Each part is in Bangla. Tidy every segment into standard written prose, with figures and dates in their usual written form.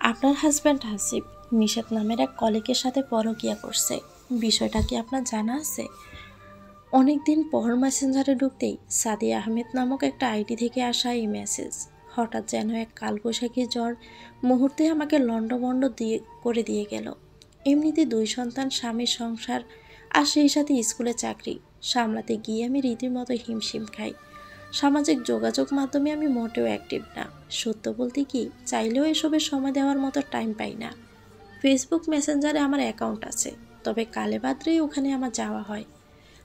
আপনার হাজব্যান্ড হাসিব নিশাত নামের এক কলিগের সাথে পরকীয়া করছে। বিষয়টা কি আপনার জানা আছে? অনেকদিন পর মেসেঞ্জারে ঢুকতেই সাদিয়া আহমেদ নামক একটা আইডি থেকে আসা এই মেসেজ হঠাৎ যেন এক কালবৈশাখী জ্বর মুহূর্তে আমাকে লণ্ডভণ্ড দিয়ে গেল। এমনিতে 2 সন্তান, স্বামীর সংসার আর সেই সাথে স্কুলে চাকরি সামলাতে গিয়ে আমি রীতিমতো হিমশিম খাই। সামাজিক যোগাযোগ মাধ্যমে আমি মোটেও অ্যাক্টিভ না। সত্য বলতে কি, চাইলেও এসবের সময় দেওয়ার মতো টাইম পাই না। ফেসবুক মেসেঞ্জারে আমার অ্যাকাউন্ট আছে, তবে কালে বাদ্রেই ওখানে আমার যাওয়া হয়।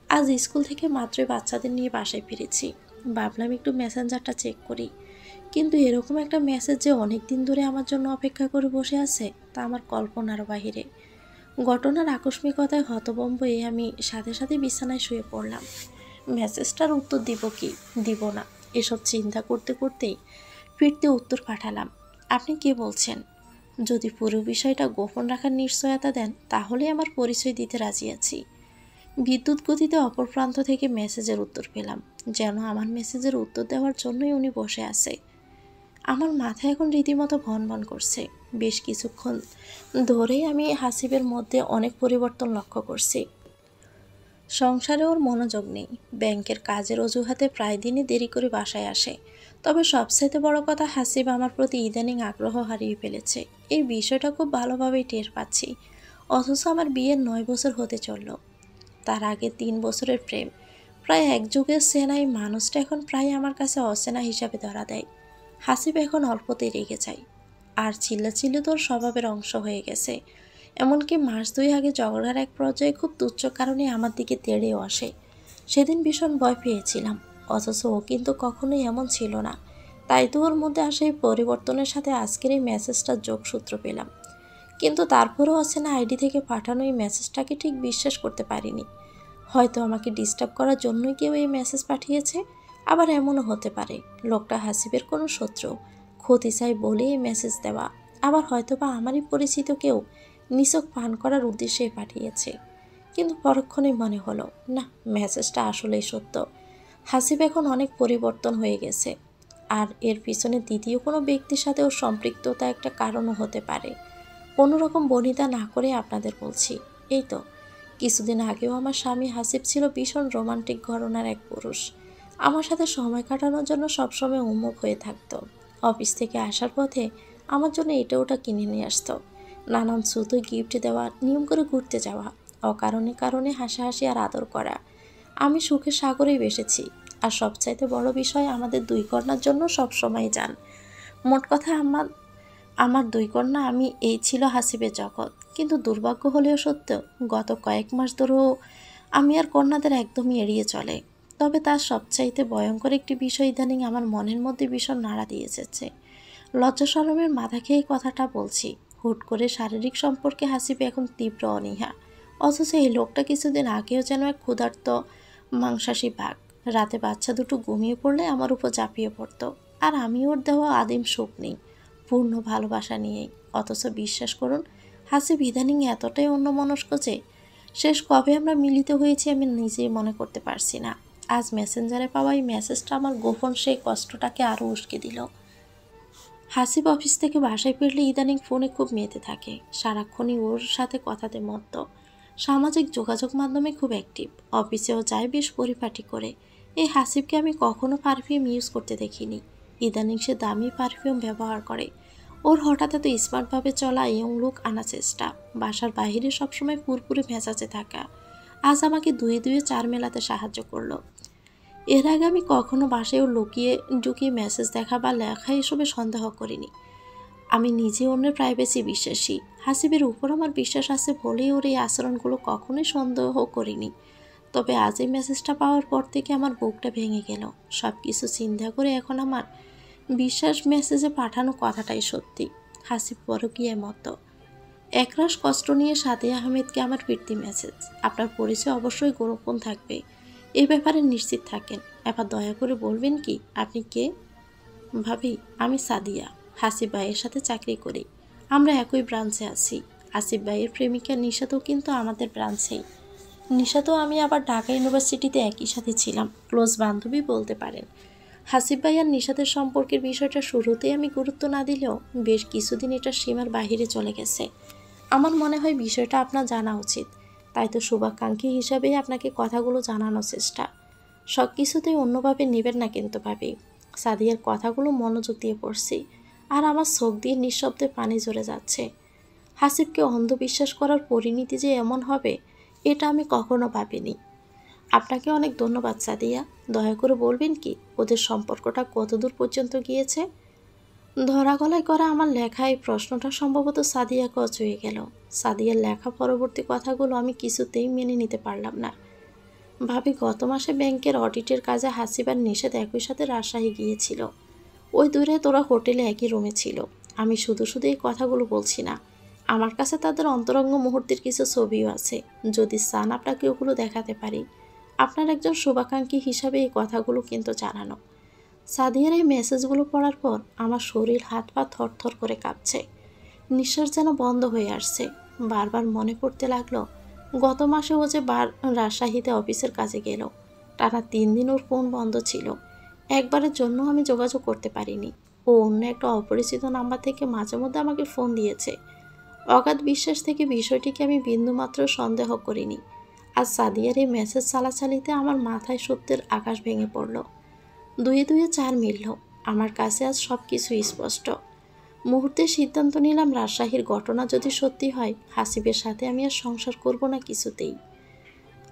আজ স্কুল থেকে মাত্রই বাচ্চাদের নিয়ে বাসায় ফিরেছি। ভাবলাম একটু মেসেঞ্জারটা চেক করি, কিন্তু এরকম একটা মেসেজ যে অনেক দিন ধরে আমার জন্য অপেক্ষা করে বসে আছে তা আমার কল্পনার বাহিরে। ঘটনার আকস্মিকতায় হতভম্ব হয়ে আমি সাথে সাথে বিছানায় শুয়ে পড়লাম। মেসেজটার উত্তর দিব কি দিব না এসব চিন্তা করতে করতেই ফিরতে উত্তর পাঠালাম। আপনি কে বলছেন? যদি পুরো বিষয়টা গোপন রাখার নিশ্চয়তা দেন তাহলে আমার পরিচয় দিতে রাজি আছি। বিদ্যুৎ গতিতে অপর প্রান্ত থেকে মেসেজের উত্তর পেলাম, যেন আমার মেসেজের উত্তর দেওয়ার জন্যই উনি বসে আছে। আমার মাথা এখন রীতিমতো ভন ভন করছে। বেশ কিছুক্ষণ ধরেই আমি হাসিবের মধ্যে অনেক পরিবর্তন লক্ষ্য করছি। সংসারে ওর মনোযোগ নেই, ব্যাংকের কাজের অজুহাতে প্রায় দিনই দেরি করে বাসায় আসে। তবে সবচেয়ে বড় কথা, হাসিব আমার প্রতি ইদানিং আগ্রহ হারিয়ে ফেলেছে। এই বিষয়টা খুব ভালোভাবেই টের পাচ্ছি। অথচ আমার বিয়ের 9 বছর হতে চলল। তার আগে 3 বছরের প্রেম, প্রায় এক যুগের চেনা এই মানুষটা এখন প্রায় আমার কাছে অচেনা হিসাবে ধরা দেয়। হাসিব এখন অল্পতেই রেগে যায়, আর চিল্লাচিল্লি তোর স্বভাবের অংশ হয়ে গেছে। এমনকি মাস 2 আগে ঝগড়ার এক পর্যায়ে খুব তুচ্ছ কারণে আমার দিকে তেড়েও আসে। সেদিন ভীষণ ভয় পেয়েছিলাম, অথচ ও কিন্তু কখনোই এমন ছিল না। তাই তো ওর মধ্যে আসে এই পরিবর্তনের সাথে আজকের এই মেসেজটার যোগসূত্র পেলাম। কিন্তু তারপরেও অচেনা আইডি থেকে পাঠানো এই মেসেজটাকে ঠিক বিশ্বাস করতে পারিনি। হয়তো আমাকে ডিস্টার্ব করার জন্যই কেউ এই মেসেজ পাঠিয়েছে। আবার এমনও হতে পারে লোকটা হাসিবের কোনো শত্রু, ক্ষতি চাই বলে এই মেসেজ দেওয়া। আবার হয়তোবা আমারই পরিচিত কেউ নিছক পান করার উদ্দেশ্যে পাঠিয়েছে। কিন্তু পরক্ষণেই মনে হলো, না, মেসেজটা আসলেই সত্য। হাসিব এখন অনেক পরিবর্তন হয়ে গেছে, আর এর পিছনে দ্বিতীয় কোনো ব্যক্তির সাথে ওর সম্পৃক্ততা একটা কারণও হতে পারে। কোনো রকম বনিতা না করে আপনাদের বলছি, এই তো কিছুদিন আগেও আমার স্বামী হাসিব ছিল ভীষণ রোমান্টিক ঘরানার এক পুরুষ। আমার সাথে সময় কাটানোর জন্য সবসময় উন্মুখ হয়ে থাকতো। অফিস থেকে আসার পথে আমার জন্য এটা ওটা কিনে নিয়ে আসতো। নানান ছোট গিফট দেওয়া, নিয়ম করে ঘুরতে যাওয়া, অকারণে কারণে হাসাহাসি আর আদর করা। আমি সুখের সাগরেই বেসেছি। আর সবচাইতে বড় বিষয়, আমাদের 2 কন্যার জন্য সবসময় যান। মোট কথা, আমার 2 কন্যা, আমি, এই ছিল হাসিবের জগৎ। কিন্তু দুর্ভাগ্য হলেও সত্য, গত কয়েক মাস ধরেও আমি আর কন্যাদের একদমই এড়িয়ে চলে। তবে তার সবচাইতে ভয়ঙ্কর একটি বিষয় ইদানিং আমার মনের মধ্যে ভীষণ নাড়া দিয়ে এসেছে। লজ্জা শরমের মাথা খেয়ে কথাটা বলছি। হুট করে শারীরিক সম্পর্কে হাসিবে এখন তীব্র অনীহা। অথচ এই লোকটা কিছুদিন আগেও যেন এক ক্ষুধার্ত মাংসাশী বাঘ। রাতে বাচ্চা দুটো ঘুমিয়ে পড়লে আমার উপর ঝাঁপিয়ে পড়তো, আর আমি ওর দেওয়া আদিম সুখ নেই, পূর্ণ ভালোবাসা নিয়েই। অথচ বিশ্বাস করুন, হাসিব ইদানিং এতটাই অন্যমনস্ক যে শেষ কবে আমরা মিলিত হয়েছি আমি নিজেই মনে করতে পারছি না। আজ মেসেঞ্জারে পাওয়া এই মেসেজটা আমার গোপন সেই কষ্টটাকে আরও উস্কে দিল। হাসিব অফিস থেকে বাসায় ফিরলে ইদানিং ফোনে খুব মেতে থাকে। সারাক্ষণই ওর সাথে কথাতে মত্ত। সামাজিক যোগাযোগ মাধ্যমে খুব অ্যাক্টিভ। অফিসেও যায় বেশ পরিপাটি করে। এই হাসিবকে আমি কখনো পারফিউম ইউজ করতে দেখিনি। ইদানিং সে দামি পারফিউম ব্যবহার করে। ওর হঠাৎ এত স্মার্টভাবে চলা ইয়ং লুক আনার চেষ্টা, বাসার বাইরে সবসময় পুরপুরে ভেজাজে থাকা, আজ আমাকে দুয়ে দুয়ে 4 মেলাতে সাহায্য করলো। এর আগে আমি কখনো বাসায় লুকিয়ে ঢুকিয়ে মেসেজ দেখা বা লেখা এসবে সন্দেহ করিনি। আমি নিজে অন্যের প্রাইভেসি বিশ্বাসী। হাসিবের উপর আমার বিশ্বাস আছে বলেই ওর এই আচরণগুলো কখনোই সন্দেহ করিনি। তবে আজ এই মেসেজটা পাওয়ার পর থেকে আমার বুকটা ভেঙে গেল। সব কিছু চিন্তা করে এখন আমার বিশ্বাস মেসেজে পাঠানো কথাটাই সত্যি। হাসিব পরকীয়ার মতো। একরাশ কষ্ট নিয়ে সাদিয়া আহমেদকে আমার ফিরতি মেসেজ। আপনার পরিচয় অবশ্যই গোপন থাকবে, এই ব্যাপারে নিশ্চিত থাকেন। এবার দয়া করে বলবেন কি আপনি কে? ভাবি, আমি সাদিয়া, হাসিব ভাইয়ের সাথে চাকরি করি। আমরা একই ব্রাঞ্চে আছি। আসিফ ভাইয়ের প্রেমিকা নিশাতও কিন্তু আমাদের ব্রাঞ্চেই। নিশাতও আমি আবার ঢাকা ইউনিভার্সিটিতে একই সাথে ছিলাম, ক্লোজ বান্ধবী বলতে পারেন। হাসিব ভাই আর নিশাতের সম্পর্কের বিষয়টা শুরুতেই আমি গুরুত্ব না দিলেও বেশ কিছুদিন এটা সীমার বাহিরে চলে গেছে। আমার মনে হয় বিষয়টা আপনার জানা উচিত, তাই তো শুভাকাঙ্ক্ষী হিসাবেই আপনাকে কথাগুলো জানানোর চেষ্টা। সব কিছুতেই অন্যভাবে নেবেন না কিন্তু ভাবি। সাদিয়ার কথাগুলো মনোযোগ দিয়ে পড়ছি, আর আমার চোখ দিয়ে নিঃশব্দে পানি ঝরে যাচ্ছে। হাসিবকে অন্ধবিশ্বাস করার পরিণতি যে এমন হবে, এটা আমি কখনো ভাবিনি। আপনাকে অনেক ধন্যবাদ সাদিয়া। দয়া করে বলবেন কি ওদের সম্পর্কটা কতদূর পর্যন্ত গিয়েছে? ধরা গলায় করা আমার লেখা এই প্রশ্নটা সম্ভবত সাদিয়াকে অচুয়ে গেল। সাদিয়ার লেখা পরবর্তী কথাগুলো আমি কিছুতেই মেনে নিতে পারলাম না। ভাবি গত মাসে ব্যাংকের অডিটের কাজে হাসিবার নিষেধ একই সাথে রাজশাহী গিয়েছিল। ওই দূরে তোরা হোটেলে একই রুমে ছিল। আমি শুধু শুধু এই কথাগুলো বলছি না, আমার কাছে তাদের অন্তরঙ্গ মুহূর্তের কিছু ছবিও আছে। যদি চান আপনাকে ওগুলো দেখাতে পারি। আপনার একজন শুভাকাঙ্ক্ষী হিসাবে এই কথাগুলো কিন্তু জানানো। সাদিয়ার এই মেসেজগুলো পড়ার পর আমার শরীর হাত পা থরথর করে কাঁপছে। নিঃশ্বাস যেন বন্ধ হয়ে আসছে। বারবার মনে পড়তে লাগলো গত মাসে ও যে রাজশাহীতে অফিসের কাজে গেল। টানা 3 দিন ওর ফোন বন্ধ ছিল। একবারের জন্য আমি যোগাযোগ করতে পারিনি। ও অন্য একটা অপরিচিত নাম্বার থেকে মাঝে মধ্যে আমাকে ফোন দিয়েছে। অগাধ বিশ্বাস থেকে বিষয়টিকে আমি বিন্দুমাত্র সন্দেহ করিনি। আর সাদিয়ার এই মেসেজ চালাচালিতে আমার মাথায় সত্যের আকাশ ভেঙে পড়ল। দুয়ে দুয়ে 4 মিলল। আমার কাছে আজ সব কিছু স্পষ্ট। মুহূর্তে সিদ্ধান্ত নিলাম রাজশাহীর ঘটনা যদি সত্যি হয়, হাসিবের সাথে আমি আর সংসার করব না কিছুতেই।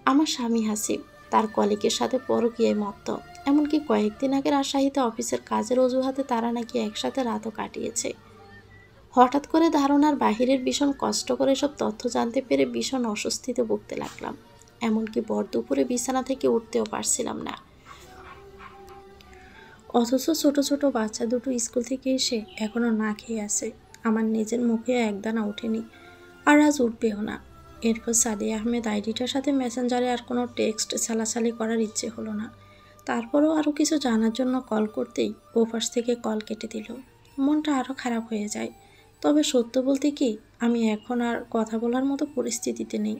আমার স্বামী হাসিব তার কলিগের সাথে পরকীয়ায় মত্ত। এমনকি কয়েকদিন আগে রাজশাহীতে অফিসের কাজের অজুহাতে তারা নাকি একসাথে রাতও কাটিয়েছে। হঠাৎ করে ধারণার বাহিরের ভীষণ কষ্ট করে সব তথ্য জানতে পেরে ভীষণ অস্বস্তিতে ভুগতে লাগলাম। এমনকি ভর দুপুরে বিছানা থেকে উঠতেও পারছিলাম না। অথচ ছোট ছোট বাচ্চা দুটো স্কুল থেকে এসে এখনো না খেয়ে আছে। আমার নিজের মুখে একদানা ওঠেনি, আর আজ উঠবেও না। এরপর সাদিয়া আহমেদ আইডিটার সাথে মেসেঞ্জারে আর কোনো টেক্সট ছালাছালি করার ইচ্ছে হলো না। তারপরও আরও কিছু জানার জন্য কল করতেই ওপাশ থেকে কল কেটে দিল। মনটা আরও খারাপ হয়ে যায়। তবে সত্য বলতে কি, আমি এখন আর কথা বলার মতো পরিস্থিতিতে নেই।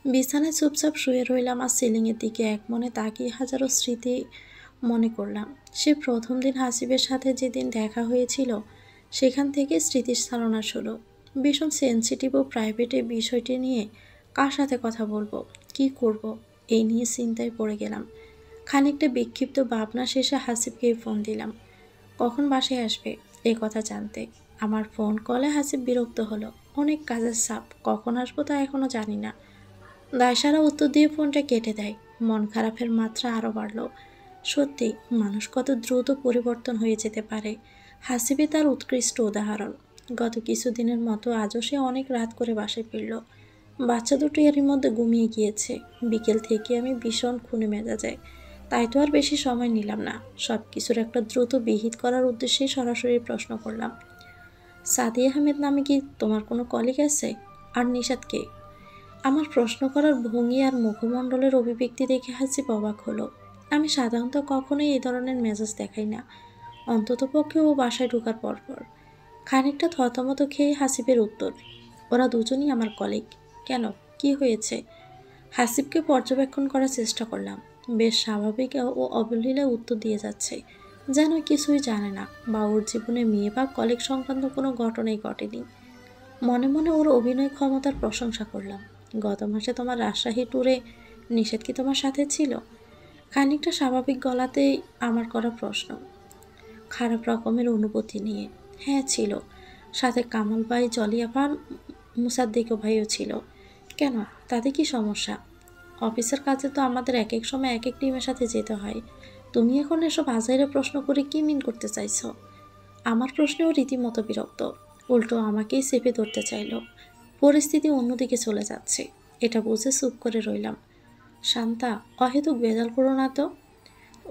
বিছানায় চুপচাপ শুয়ে রইলাম আর সিলিংয়ের দিকে এক মনে তাকিয়ে হাজারো স্মৃতি মনে করলাম। সে প্রথম দিন হাসিবের সাথে যেদিন দেখা হয়েছিল, সেখান থেকে স্মৃতিচারণা শুরু। ভীষণ সেন্সিটিভ ও প্রাইভেটে বিষয়টি নিয়ে কার সাথে কথা বলবো, কি করব, এই নিয়ে চিন্তায় পড়ে গেলাম। খানিকটা বিক্ষিপ্ত ভাবনা শেষে হাসিবকে ফোন দিলাম। কখন বাসায় আসবে এই কথা জানতে। আমার ফোন কলে হাসিব বিরক্ত হলো। অনেক কাজের চাপ, কখন আসবো তা এখনও জানি না। দায়সারা উত্তর দিয়ে ফোনটা কেটে দেয়। মন খারাপের মাত্রা আরও বাড়ল। সত্যি মানুষ কত দ্রুত পরিবর্তন হয়ে যেতে পারে। হাসিবে তার উৎকৃষ্ট উদাহরণ। গত কিছুদিনের মতো আজও সে অনেক রাত করে বাসায় ফিরল। বাচ্চা দুটো এরই মধ্যে ঘুমিয়ে গিয়েছে। বিকেল থেকে আমি ভীষণ খুনে মেজাজে। তাই তো আর বেশি সময় নিলাম না। সব কিছুর একটা দ্রুত বিহিত করার উদ্দেশ্যেই সরাসরি প্রশ্ন করলাম, সাদিয়া আহমেদ নামে কি তোমার কোনো কলিগ আছে? আর নিশাদকে? আমার প্রশ্ন করার ভঙ্গি আর মুখমণ্ডলের অভিব্যক্তি দেখে হাসিব অবাক হলো। আমি সাধারণত কখনোই এই ধরনের মেজাজ দেখাই না, অন্ততপক্ষে ও বাসায় ঢোকার পরপর। খানিকটা থতমত খেয়ে হাসিবের উত্তর, ওরা দুজনই আমার কলিগ। কেন, কি হয়েছে? হাসিবকে পর্যবেক্ষণ করার চেষ্টা করলাম। বেশ স্বাভাবিক ও অবলীলায় উত্তর দিয়ে যাচ্ছে, যেন কিছুই জানে না বা ওর জীবনে মেয়ে বা কলিগ সংক্রান্ত কোনো ঘটনাই ঘটেনি। মনে মনে ওর অভিনয় ক্ষমতার প্রশংসা করলাম। গত মাসে তোমার রাজশাহী ট্যুরে নিষেধ কি তোমার সাথে ছিল? খানিকটা স্বাভাবিক গলাতেই আমার করা প্রশ্ন, খারাপ রকমের অনুভূতি নিয়ে। হ্যাঁ ছিল, সাথে কামাল ভাই, জলিয়া ভাই, মুসাদ্দিকও ভাইও ছিল। কেন, তাতে কি সমস্যা? অফিসের কাজে তো আমাদের এক এক সময় এক এক টিমের সাথে যেতে হয়। তুমি এখন এসব আজাইরা প্রশ্ন করে কি মিন করতে চাইছো? আমার প্রশ্নেও রীতিমতো বিরক্ত। উল্টো আমাকেই চেপে ধরতে চাইল। পরিস্থিতি অন্যদিকে চলে যাচ্ছে, এটা বুঝে চুপ করে রইলাম। শান্তা, অহেতুক বেজাল করো না তো।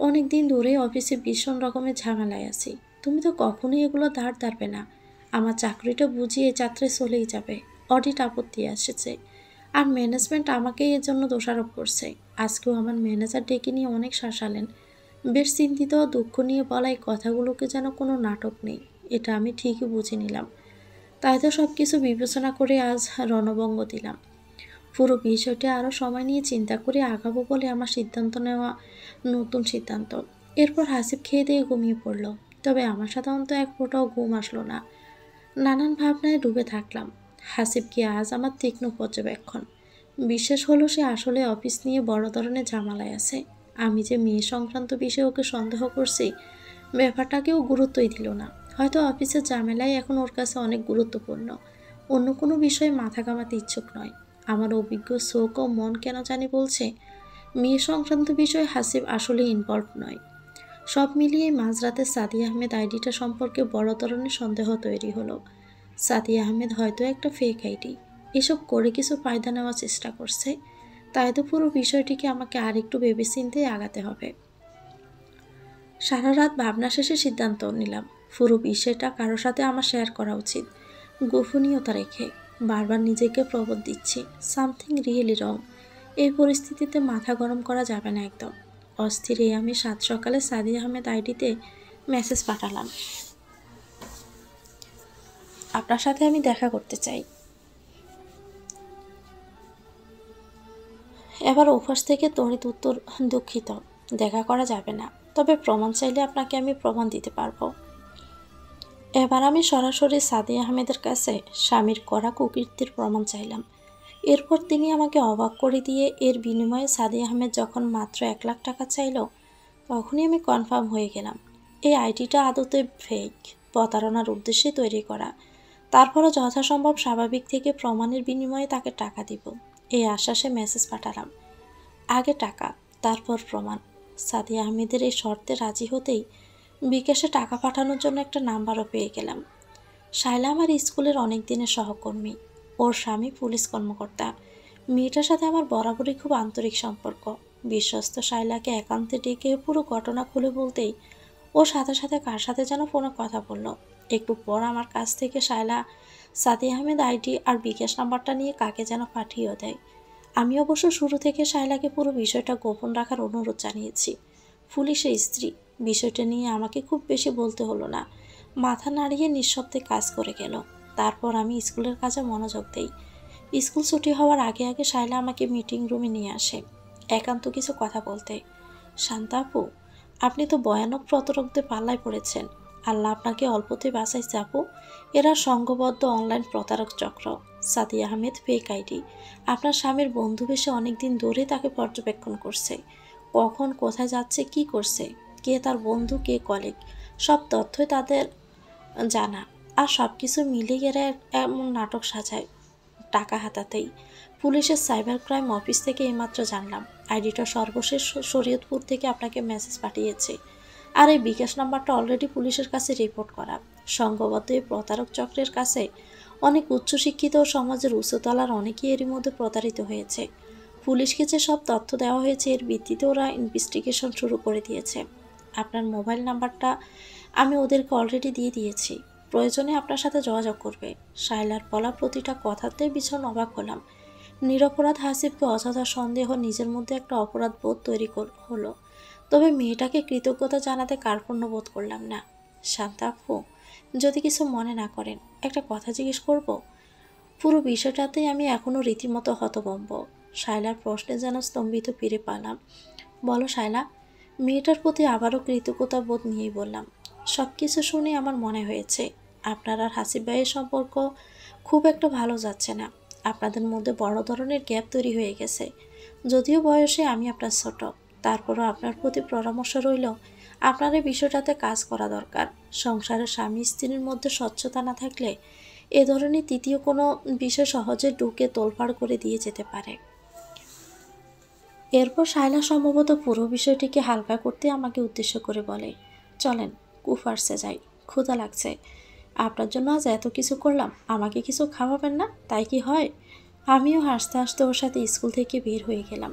অনেক দিন ধরে অফিসে ভীষণ রকমের ঝামেলায় আছি। তুমি তো কখনোই এগুলো ধার ধারবে না। আমার চাকরিটা বুঝিয়ে যাত্রায় চলেই যাবে। অডিট আপত্তি আসছে, আর ম্যানেজমেন্ট আমাকেই এর জন্য দোষারোপ করছে। আজকেও আমার ম্যানেজার ডেকে নিয়ে অনেক শাসালেন। বেশ চিন্তিত ও দুঃখ নিয়ে বলা এই কথাগুলোকে যেন কোনো নাটক নেই, এটা আমি ঠিকই বুঝে নিলাম। তাই তো সব কিছু বিবেচনা করে আজ রণভঙ্গ দিলাম। পুরো বিষয়টি আরও সময় নিয়ে চিন্তা করে আগাবো বলে আমার সিদ্ধান্ত নেওয়া, নতুন সিদ্ধান্ত। এরপর হাসিব খেয়ে দিয়ে ঘুমিয়ে পড়ল। তবে আমার সাধারণত এক ফোঁটাও ঘুম আসলো না। নানান ভাবনায় ডুবে থাকলাম। হাসিব কি আজ আমার তীক্ষ্ণ পর্যবেক্ষণ। বিশ্বাস হলো সে আসলে অফিস নিয়ে বড় ধরনের ঝামেলায় আছে। আমি যে মেয়ে সংক্রান্ত বিষয়ে ওকে সন্দেহ করছি, ব্যাপারটাকেও গুরুত্বই দিল না। হয়তো অফিসের ঝামেলাই এখন ওর কাছে অনেক গুরুত্বপূর্ণ, অন্য কোনো বিষয়ে মাথা ঘামাতে ইচ্ছুক নয়। আমার অভিজ্ঞ চোখ ও মন কেন জানি বলছে মেয়ে সংক্রান্ত বিষয়ে হাসিব আসলে ইনভলভ নয়। সব মিলিয়ে মাঝরাতে সাদিয়া আহমেদ আইডিটা সম্পর্কে বড় ধরনের সন্দেহ তৈরি হলো। সাদিয়া আহমেদ হয়তো একটা ফেক আইডি, এসব করে কিছু ফায়দা নেওয়ার চেষ্টা করছে। তাই তো পুরো বিষয়টিকে আমাকে আরেকটু ভেবেচিন্তে আগাতে হবে। সারা রাত ভাবনা শেষে সিদ্ধান্ত নিলাম পুরো বিষয়টা কারোর সাথে আমার শেয়ার করা উচিত, গোপনীয়তা রেখে। বারবার নিজেকে প্রবোধ দিচ্ছি সামথিং রিয়েলি রং। এই পরিস্থিতিতে মাথা গরম করা যাবে না একদম। অস্থির আমি সাত সকালে সাদিয়া আহমেদ আইডিতে মেসেজ পাঠালাম, আপনার সাথে আমি দেখা করতে চাই। এবার অভ্যাস থেকে তড়িৎ উত্তর, দুঃখিত, দেখা করা যাবে না, তবে প্রমাণ চাইলে আপনাকে আমি প্রমাণ দিতে পারবো। এবার আমি সরাসরি সাদিয়া আহমেদের কাছে স্বামীর করা কুকীর্তির প্রমাণ চাইলাম। এরপর তিনি আমাকে অবাক করে দিয়ে এর বিনিময়ে সাদিয়া আহমেদ যখন মাত্র 1 লাখ টাকা চাইল, তখনই আমি কনফার্ম হয়ে গেলাম এই আইডিটা আদতে ফেক, প্রতারণার উদ্দেশ্যে তৈরি করা। তারপরও যথাসম্ভব স্বাভাবিক থেকে প্রমাণের বিনিময়ে তাকে টাকা দিব, এই আশ্বাসে মেসেজ পাঠালাম। আগে টাকা, তারপর প্রমাণ। সাদিয়া আহমেদের এই শর্তে রাজি হতেই বিকাশে টাকা পাঠানোর জন্য একটা নাম্বারও পেয়ে গেলাম। শায়লা আমার স্কুলের অনেক দিনের সহকর্মী, ওর স্বামী পুলিশ কর্মকর্তা। মেয়েটার সাথে আমার বরাবরই খুব আন্তরিক সম্পর্ক। বিশ্বস্ত শায়লাকে একান্তে ডেকে পুরো ঘটনা খুলে বলতেই ও সাথে সাথে কার সাথে যেন ফোনে কথা বলল। একটু পর আমার কাছ থেকে শায়লা সাদিয়া আহমেদ আইডি আর বিকাশ নাম্বারটা নিয়ে কাকে যেন পাঠিয়েও দেয়। আমি অবশ্য শুরু থেকে শায়লাকে পুরো বিষয়টা গোপন রাখার অনুরোধ জানিয়েছি। পুলিশের স্ত্রী, বিষয়টা নিয়ে আমাকে খুব বেশি বলতে হলো না। মাথা নাড়িয়ে নিঃশব্দে কাজ করে গেল। তারপর আমি স্কুলের কাজে মনোযোগ দেই। স্কুল ছুটি হওয়ার আগে আগে শায়লা আমাকে মিটিং রুমে নিয়ে আসে একান্ত কিছু কথা বলতে। শান্তা আপু, আপনি তো ভয়ানক প্রতারকদের পাল্লায় পড়েছেন। আল্লাহ আপনাকে অল্পতে বাঁচাইছে আপু। এরা সংঘবদ্ধ অনলাইন প্রতারক চক্র। Sadia Ahmed fake ID. আপনার স্বামীর বন্ধু বেশে অনেকদিন ধরে তাকে পর্যবেক্ষণ করছে। কখন কোথায় যাচ্ছে, কি করছে, কে তার বন্ধু, কে কলিগ, সব তথ্যই তাদের জানা। আর সব কিছু মিলে এরা এমন নাটক সাজায় টাকা হাতাতেই। পুলিশের সাইবার ক্রাইম অফিস থেকে এইমাত্র জানলাম আইডিটা সর্বশেষ শরীয়তপুর থেকে আপনাকে মেসেজ পাঠিয়েছে। আর এই বিকাশ নাম্বারটা অলরেডি পুলিশের কাছে রিপোর্ট করা। সংঘবদ্ধ এই প্রতারক চক্রের কাছে অনেক উচ্চশিক্ষিত ও সমাজের উচ্চতলার অনেকেই এরই মধ্যে প্রতারিত হয়েছে। পুলিশকে যে সব তথ্য দেওয়া হয়েছে এর ভিত্তিতে ওরা ইনভেস্টিগেশন শুরু করে দিয়েছে। আপনার মোবাইল নাম্বারটা আমি ওদেরকে অলরেডি দিয়ে দিয়েছি, প্রয়োজনে আপনার সাথে যোগাযোগ করবে। শায়লার বলা প্রতিটা কথাতে ভীষণ অবাক হলাম। নিরপরাধ হাসিবকে অযথা সন্দেহ নিজের মধ্যে একটা অপরাধ বোধ তৈরি হলো। তবে মেয়েটাকে কৃতজ্ঞতা জানাতে কার্পণ্য বোধ করলাম না। শান্তা আপু, যদি কিছু মনে না করেন একটা কথা জিজ্ঞেস করব। পুরো বিষয়টাতেই আমি এখনও রীতিমতো হতভম্ব। শায়লার প্রশ্নে যেন স্তম্ভিত ফিরে পেলাম। বলো শায়লা। মেয়েটার প্রতি আবারও কৃতজ্ঞতা বোধ নিয়েই বললাম, সব কিছু শুনে আমার মনে হয়েছে আপনার আর হাসিব ভাইয়ের সম্পর্ক খুব একটা ভালো যাচ্ছে না। আপনাদের মধ্যে বড় ধরনের গ্যাপ তৈরি হয়ে গেছে। যদিও বয়সে আমি আপনার ছোট, তারপরও আপনার প্রতি পরামর্শ রইল আপনার এই বিষয়টাতে কাজ করা দরকার। সংসারের স্বামী স্ত্রীর মধ্যে স্বচ্ছতা না থাকলে এ ধরনের তৃতীয় কোনো বিষয় সহজে ঢুকে তোলপাড় করে দিয়ে যেতে পারে। এরপর শায়লা সম্ভবত পুরো বিষয়টিকে হালকা করতে আমাকে উদ্দেশ্য করে বলে, চলেন কুফার্সে যাই, ক্ষুধা লাগছে। আপনার জন্য আজ এত কিছু করলাম, আমাকে কিছু খাওয়াবেন না? তাই কি হয়? আমিও হাসতে হাসতে ওর সাথে স্কুল থেকে বের হয়ে গেলাম।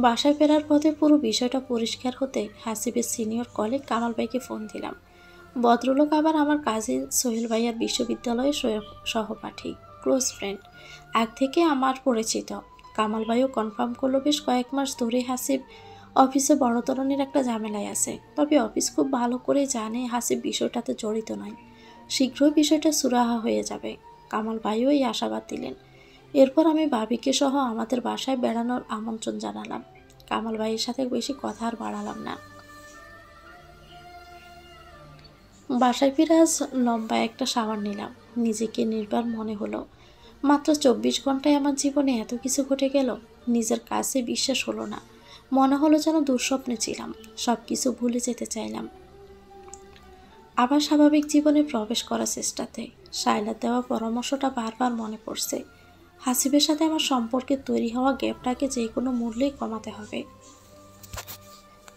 বাসায় ফেরার পথে পুরো বিষয়টা পরিষ্কার হতে হাসিবের সিনিয়র কলিগ কামাল ভাইকে ফোন দিলাম। ভদ্রলোক আবার আমার কাজিন সোহেল ভাইয়ার বিশ্ববিদ্যালয়ের সহপাঠী, ক্লোজ ফ্রেন্ড, আগ থেকে আমার পরিচিত। কামাল ভাইও কনফার্ম করলো বেশ কয়েক মাস ধরে হাসিব অফিসে বড় ধরনের একটা ঝামেলায় আছে। তবে অফিস খুব ভালো করে জানে হাসিব বিষয়টাতে জড়িত নয়, শীঘ্রই বিষয়টা সুরাহা হয়ে যাবে। কামাল ভাইও এই আশাবাদ দিলেন। এরপর আমি ভাবিকে সহ আমাদের বাসায় বেড়ানোর আমন্ত্রণ জানালাম। কামাল ভাইয়ের সাথে বেশি কথা আর বাড়ালাম না। বাসায় ফিরে আজ লম্বা একটা শাওয়ার নিলাম। নিজেকে নির্বার মনে হলো। মাত্র 24 ঘন্টায় আমার জীবনে এত কিছু ঘটে গেল। নিজের কাছে বিশ্বাস হলো না। মনে হলো যেন দুঃস্বপ্নে ছিলাম। সব কিছু ভুলে যেতে চাইলাম। আবার স্বাভাবিক জীবনে প্রবেশ করার চেষ্টাতে শায়লার দেওয়া পরামর্শটা বারবার মনে পড়ছে। হাসিবের সাথে আমার সম্পর্কে তৈরি হওয়া গ্যাপটাকে যে কোনো মূল্যেই কমাতে হবে।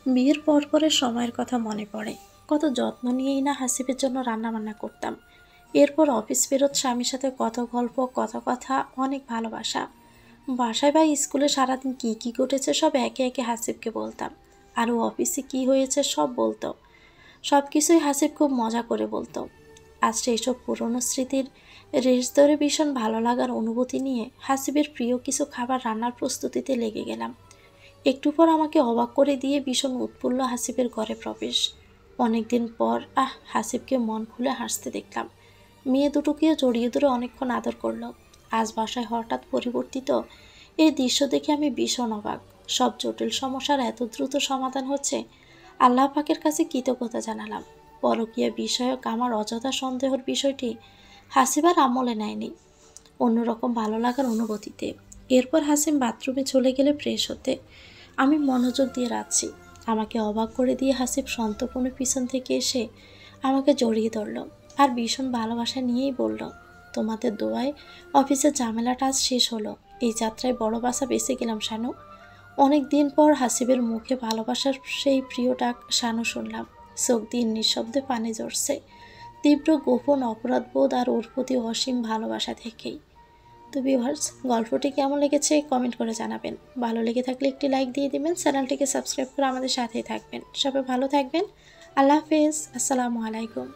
বিয়ের পরের সময়ের কথা মনে পড়ে। কত যত্ন নিয়েই না হাসিবের জন্য রান্নাবান্না করতাম। এরপর অফিস ফেরত স্বামীর সাথে কত গল্প, কত কথা, অনেক ভালোবাসা। বাসায় বা স্কুলে সারাদিন কী কী ঘটেছে সব একে একে হাসিবকে বলতাম। আরও অফিসে কী হয়েছে সব বলতো। সব কিছুই হাসিব খুব মজা করে বলতো। আজ সেই সব পুরনো স্মৃতির রেশ ধরে ভীষণ ভালো লাগার অনুভূতি নিয়ে হাসিবের প্রিয় কিছু খাবার রান্নার প্রস্তুতিতে লেগে গেলাম। একটু পর আমাকে অবাক করে দিয়ে ভীষণ উৎফুল্ল হাসিবের ঘরে প্রবেশ। অনেকদিন পর হাসিবকে মন খুলে হাসতে দেখলাম। মেয়ে দুটোকেও জড়িয়ে ধরে অনেকক্ষণ আদর করলো। আজ বাসায় হঠাৎ পরিবর্তিত এই দৃশ্য দেখে আমি ভীষণ অবাক। সব জটিল সমস্যার এত দ্রুত সমাধান হচ্ছে, আল্লাহ পাকের কাছে কৃতজ্ঞতা জানালাম। পরকীয়া বিষয়ক আমার অযথা সন্দেহের বিষয়টি হাসিবার আমলে নেয়নি, অন্যরকম ভালো লাগার অনুভূতিতে। এরপর হাসিম বাথরুমে চলে গেলে ফ্রেশ হতে। আমি মনোযোগ দিয়ে রাখছি। আমাকে অবাক করে দিয়ে হাসিব সন্তর্পণে পিছন থেকে এসে আমাকে জড়িয়ে ধরল আর ভীষণ ভালোবাসা নিয়েই বলল, তোমাদের দোয়ায় অফিসের ঝামেলাটা আজ শেষ হলো। এই যাত্রায় বড় বাসা বেঁচে গেলাম শানু। অনেক দিন পর হাসিবের মুখে ভালোবাসার সেই প্রিয় ডাক শানু শুনলাম। চোখ দিয়ে নিঃশব্দে পানি ঝরছে, তীব্র গোপন অপরাধবোধ আর ওর প্রতি অসীম ভালোবাসা থেকেই। তো ভিউয়ার্স, গল্পটি কেমন লেগেছে কমেন্ট করে জানাবেন। ভালো লেগে থাকলে একটি লাইক দিয়ে দিবেন, চ্যানেলটিকে সাবস্ক্রাইব করে আমাদের সাথেই থাকবেন। সবাই ভালো থাকবেন। আল্লাহ হাফেজ। আসসালামু আলাইকুম।